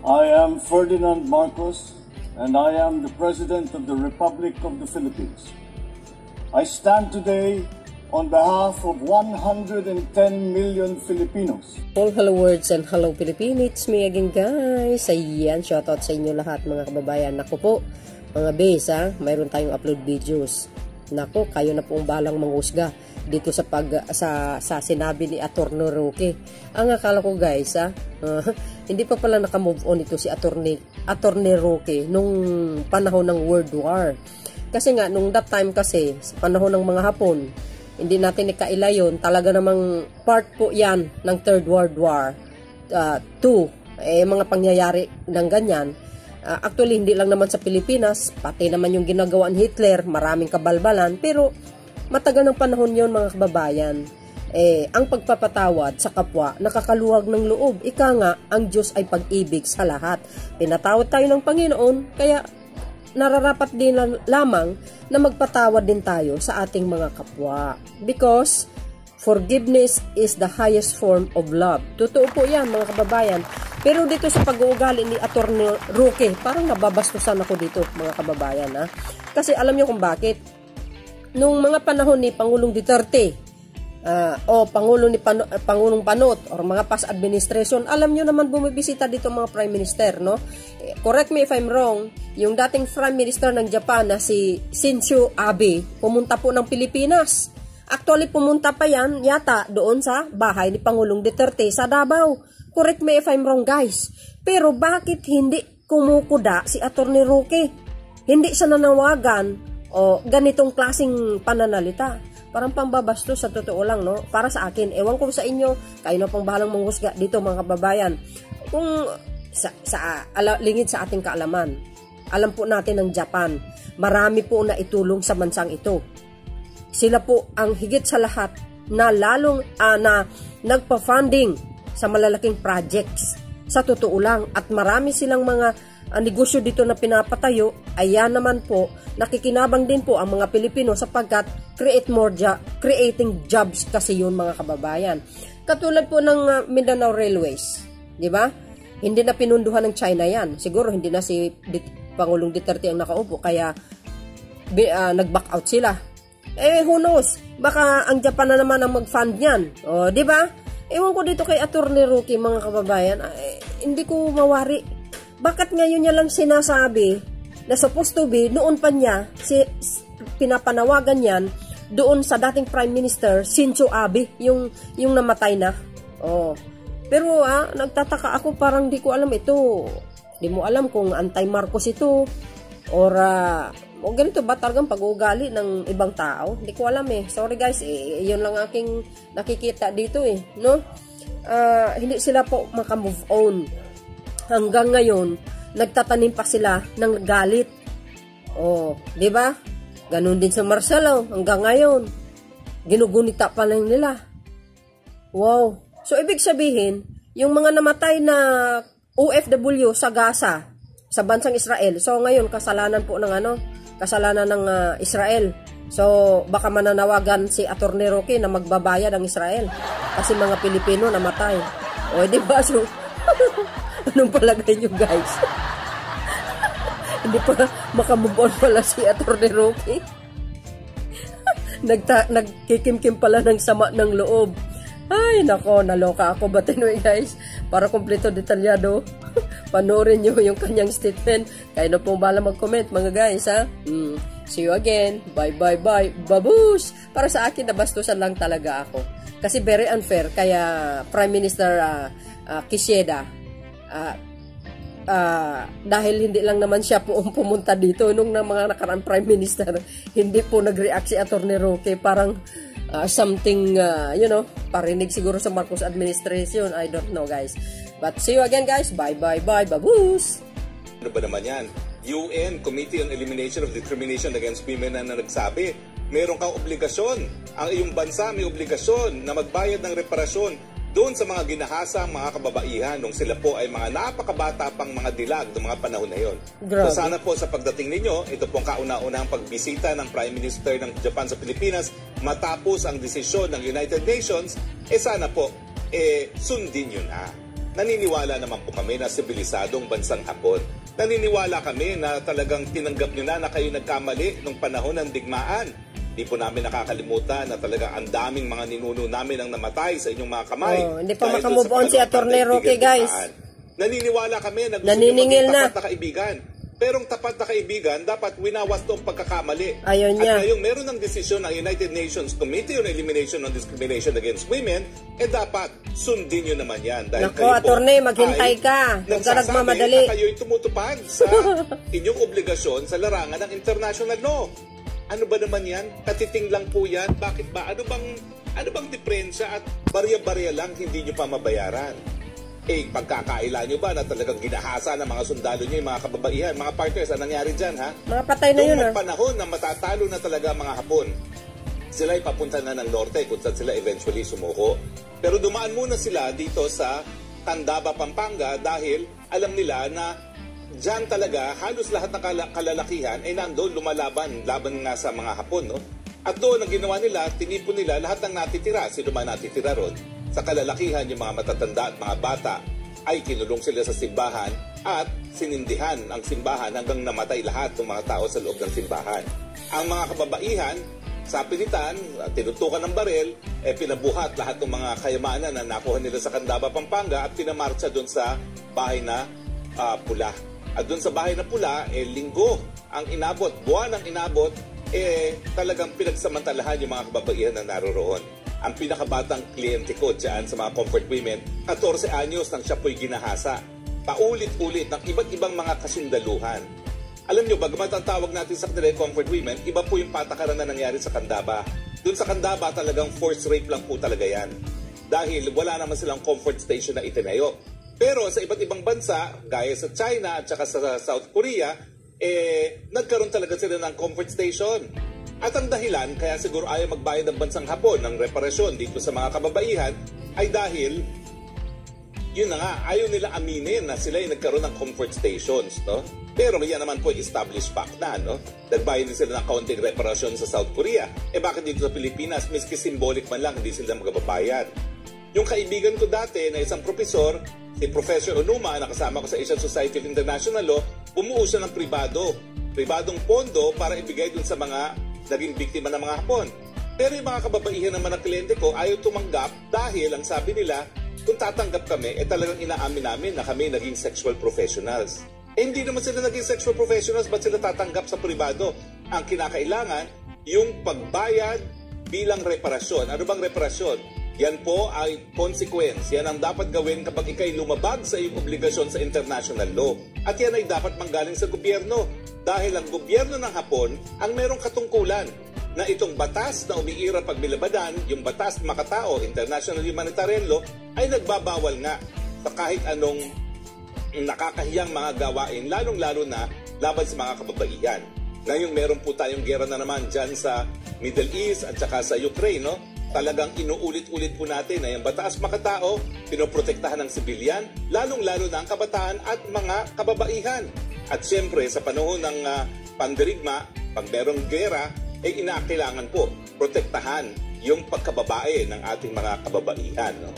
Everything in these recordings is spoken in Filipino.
I am Ferdinand Marcos, and I am the President of the Republic of the Philippines. I stand today on behalf of 110 million Filipinos. All hello words and hello Philippines, it's me again guys. Ayan, shoutout sa inyo lahat mga kababayan. Naku po, mga bes mayroon tayong upload videos. Naku, kayo na pong balang manghusga dito sa sinabi ni Atty. Roque. Ang akala ko guys hindi pa pala naka-move on ito si Atty. Roque nung panahon ng World War. Kasi nga nung that time kasi sa panahon ng mga Hapon, hindi natin ikaila yun. Talaga namang part po yan ng Third World War 2. Mga pangyayari ng ganyan. Actually, hindi lang naman sa Pilipinas. Pati naman yung ginagawa ni Hitler. Maraming kabalbalan. Pero matagal ng panahon yon mga kababayan. Ang pagpapatawad sa kapwa, nakakaluwag ng loob. Ika nga, ang Diyos ay pag-ibig sa lahat. Pinatawad tayo ng Panginoon. Kaya nararapat din lamang na magpatawad din tayo sa ating mga kapwa. Because forgiveness is the highest form of love. Totoo po yan mga kababayan. Pero dito sa pag-uugali ni Atty. Roque, parang nababastusan ako dito mga kababayan. Kasi alam niyo kung bakit. Nung mga panahon ni Pangulong Duterte, o Pangulong Panot or mga past administration, alam nyo naman bumibisita dito mga Prime Minister, no? Correct me if I'm wrong, yung dating Prime Minister ng Japan na si Shinzo Abe, pumunta po ng Pilipinas. Actually, pumunta pa yan yata doon sa bahay ni Pangulong Duterte sa Davao. Correct me if I'm wrong guys. Pero bakit hindi kumukuda si Atty. Roque? Hindi siya nanawagan o ganitong klaseng pananalita. Parang pambabasto sa totoo lang, no? Para sa akin, ewan ko sa inyo, kayo na pong bahalang manghusga dito mga kababayan. Kung lingid sa ating kaalaman, alam po natin ng Japan, marami po na itulong sa bansang ito. Sila po ang higit sa lahat na lalong na nagpa-funding sa malalaking projects. Sa totoo lang, at marami silang mga negosyo dito na pinapatayo. Ayan naman po, nakikinabang din po ang mga Pilipino sapagkat creating jobs kasi yun mga kababayan. Katulad po ng Mindanao Railways, di ba? Hindi na pinunduhan ng China yan. Siguro hindi na si Pangulong Duterte ang nakaupo kaya nag-back out sila. Who knows? Baka ang Japan na naman ang mag-fund yan. O, di ba? Ewan ko dito kay Atty. Roque mga kababayan, hindi ko mawari. Bakit ngayon niya lang sinasabi na supposed to be, noon pa niya, pinapanawagan yan doon sa dating Prime Minister, Shinzo Abe, yung namatay na. Oh. Pero nagtataka ako, parang di ko alam ito. Di mo alam kung anti-Marcos ito or ganito ba talagang pag-uugali ng ibang tao? Di ko alam Sorry guys, yun lang aking nakikita dito no? Hindi sila po maka-move on. Hanggang ngayon, nagtatanim pa sila ng galit. Oh, di ba? Ganun din sa Marcelo, hanggang ngayon. Ginugunita pa lang nila. Wow. So, ibig sabihin, yung mga namatay na OFW sa Gaza, sa bansang Israel, so ngayon, kasalanan po ng kasalanan ng Israel. So, baka mananawagan si Atty. Roque na magbabayad ang Israel. Kasi mga Pilipino namatay. O, di ba? So, anong palagay nyo guys? Hindi pa makamove on pala si Atty. Roque. Nagkikimkim pala ng sama ng loob. Ay nako, naloka ako. But anyway guys, para kompleto detalyado, panoorin nyo yung kanyang statement. Kayo na pong bala mag-comment mga guys See you again. Bye bye bye. Babush! Para sa akin, nabastusan lang talaga ako. Kasi very unfair. Kaya Prime Minister Kishida, dahil hindi lang naman siya po pumunta dito nung mga nakaraan Prime Minister, hindi po nag-react si Atty. Roque. Parang something, parinig siguro sa Marcos administration. I don't know guys. But see you again guys. Bye bye bye. Babush! Ano ba naman yan? UN Committee on Elimination of Discrimination Against Women na nagsabi, meron kang obligasyon. Ang iyong bansa may obligasyon na magbayad ng reparasyon doon sa mga ginahasa mga kababaihan nung sila po ay mga napakabata pang mga dilag ng mga panahon na yon. So sana po sa pagdating ninyo, ito pong kauna-unahang pagbisita ng Prime Minister ng Japan sa Pilipinas matapos ang desisyon ng United Nations, sana po sundin nyo na. naniniwala naman po kami na sibilisadong bansang Hapon. Naniniwala kami na talagang tinanggap nyo na kayo nagkamali nung panahon ng digmaan. Hindi po namin nakakalimutan na talagang ang daming mga ninuno namin ang namatay sa inyong mga kamay. Hindi pa makamove on si Atty. Roque, guys. Naniniwala kami na gusto naniningil nyo maging na tapat na kaibigan. Pero ang tapat na kaibigan, dapat winawas itong pagkakamali. Ayun niya. At ngayong meron ng desisyon ng United Nations Committee on Elimination of Discrimination Against Women, dapat sundin nyo naman yan. Dahil Nako, attorney, maghintay ka. Huwag ka nagmamadali. Na kayo'y tumutupad sa inyong obligasyon sa larangan ng international law. Ano ba naman yan? Katiting lang po yan. Bakit ba? Ano bang diferensya at barya-barya lang hindi nyo pa mabayaran? Pagkakaila nyo ba na talagang ginahasa ng mga sundalo nyo, yung mga kababaihan, mga partners, anong nangyari dyan, ha? Mga patay na yun, ha? Noong panahon na matatalo na talaga mga Hapon, sila ay papunta na ng norte kung saan sila eventually sumuko. Pero dumaan muna sila dito sa Tandaba, Pampanga dahil alam nila na dyan talaga halos lahat ng kalalakihan ay nandoon lumalaban nga sa mga Hapon, no? At doon ang ginawa nila, tinipon nila lahat ng natitira, sino man natitira ron. Sa kalalakihan, yung mga matatanda at mga bata ay kinulong sila sa simbahan at sinindihan ang simbahan hanggang namatay lahat ng mga tao sa loob ng simbahan. Ang mga kababaihan, sa pilitan, tinutukan ng baril, pinabuhat lahat ng mga kayamanan na nakuha nila sa Candaba, Pampanga at pinamarcha doon sa bahay na pula. At doon sa bahay na pula, linggo ang inabot, buwan ang inabot, talagang pinagsamantalahan yung mga kababaihan na naroroon. Ang pinakabatang kliyente ko dyan sa mga comfort women, 14 anyos nang siya po'y ginahasa. Paulit-ulit ng iba't ibang mga kasundaluhan. Alam nyo, bagamat ang tawag natin sa kanila comfort women, iba po yung patakaran na nangyari sa Candaba. Doon sa Candaba talagang forced rape lang po talaga yan. Dahil wala naman silang comfort station na itinayo. Pero sa iba't ibang bansa, gaya sa China at saka sa South Korea, nagkaroon talaga sila ng comfort station. At ang dahilan, kaya siguro ayaw magbayad ng bansang Hapon ng reparasyon dito sa mga kababaihan, ay dahil, yun na nga, ayaw nila aminin na sila ay nagkaroon ng comfort stations, no? Pero yan naman po established fact na, no? Nagbayad din sila ng kaunting reparasyon sa South Korea. Bakit dito sa Pilipinas, miski symbolic man lang, hindi sila magababayad? Yung kaibigan ko dati na isang profesor, si Professor Onuma, na kasama ko sa Asian Society of International Law, bumuo siya ng pribadong pondo para ibigay dun sa mga naging biktima ng mga Hapon. Pero yung mga kababaihan naman ng kliyente ko ayaw tumanggap dahil ang sabi nila, kung tatanggap kami, talagang inaamin namin na kami naging sexual professionals. Hindi naman sila naging sexual professionals, ba't sila tatanggap sa pribado? Ang kinakailangan, yung pagbayad bilang reparasyon. Ano bang reparasyon? Yan po ay consequence. Yan ang dapat gawin kapag ikay lumabag sa iyong obligasyon sa international law. At yan ay dapat manggaling sa gobyerno. Dahil ang gobyerno ng Hapon ang merong katungkulan na itong batas na umiira pag bilabadan, yung batas makatao, International Humanitarian Law, ay nagbabawal nga sa kahit anong nakakahiyang mga gawain, lalong-lalo na laban sa mga kababaihan. Ngayon meron po tayong gera na naman dyan sa Middle East at saka sa Ukraine, no? Talagang inuulit-ulit po natin na yung batas makatao, pinoprotektahan ng sibilyan, lalong-lalo na ang kabataan at mga kababaihan. At siyempre, sa panahon ng pandirigma, pag merong gera, inakailangan po protektahan yung pagkababae ng ating mga kababaihan. No?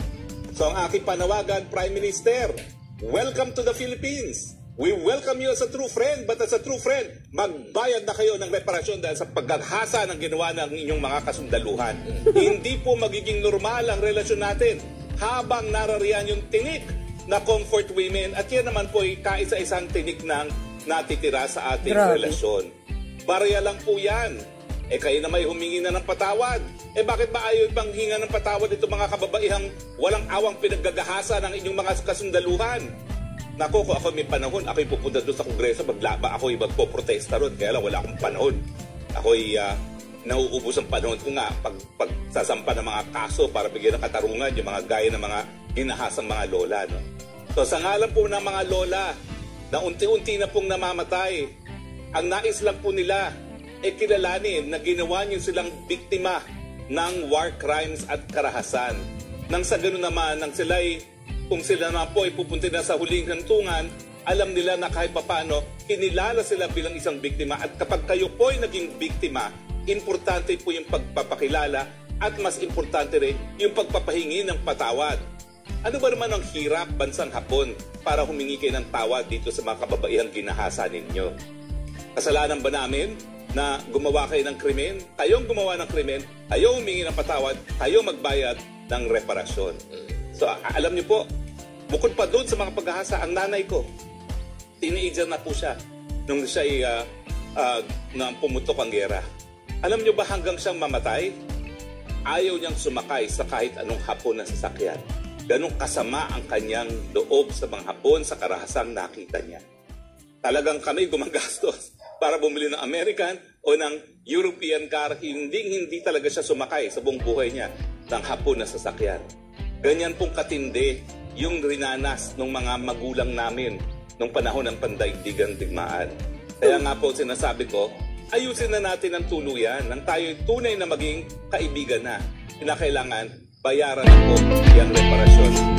So ang aking panawagan, Prime Minister, welcome to the Philippines. We welcome you as a true friend, but as a true friend, magbayad na kayo ng reparasyon dahil sa paghaghasa ng ginawa ng inyong mga kasundaluhan. Hindi po magiging normal ang relasyon natin habang narariyan yung tinik na comfort women at yan naman po ay kaisa-isang tinik ng natitira sa ating relasyon. Barya lang po yan. Kayo na may humingi na ng patawad. Bakit ba ayaw ibang hinga ng patawad ito mga kababaihang walang awang pinaggagahasa ng inyong mga kasundaluhan? Nako, kung ako may panahon, ako'y pupunta doon sa Kongreso, ako'y magpo-protesta ron, kaya lang wala akong panahon. Ako'y nauubos ang panahon ko nga pag sasampa ng mga kaso para bigyan ng katarungan yung mga gaya ng mga ginahasang mga lola. No? So sa ngalan po ng mga lola na unti-unti na pong namamatay, ang nais lang po nila kilalanin na ginawa niyo silang biktima ng war crimes at karahasan. Nang sa gano'n naman, kung sila naman po ay pupunta na sa huling hantungan, alam nila na kahit papaano, kinilala sila bilang isang biktima. At kapag kayo po ay naging biktima, importante po yung pagpapakilala at mas importante rin yung pagpapahingi ng patawad. Ano ba naman ang hirap bansang Hapon para humingi kayo ng tawad dito sa mga kababaihang ginahasa ninyo? Kasalanan ba namin na gumawa kayo ng krimen? Kayong gumawa ng krimen, kayo humingi ng patawad, kayo magbayad ng reparasyon. So alam niyo po, bukod pa doon sa mga paghahasa, ang nanay ko, teenager na po siya nung siya nang pumutok ang gera. Alam niyo ba hanggang siyang mamatay, ayaw niyang sumakay sa kahit anong Hapon na sasakyan. Ganong kasama ang kanyang loob sa mga Hapon sa karahasang nakita niya. Talagang kami gumagastos para bumili ng American o ng European car. Hindi talaga siya sumakay sa buong buhay niya ng Hapon na sasakyan. Ganyan pong katindi yung rinanas ng mga magulang namin nung panahon ng pandaigdigang digmaan. Kaya nga po sinasabi ko, ayusin na natin ang tuluyan nang tayo'y tunay na maging kaibigan na. Kinakailangan bayaran na po yung reparasyon.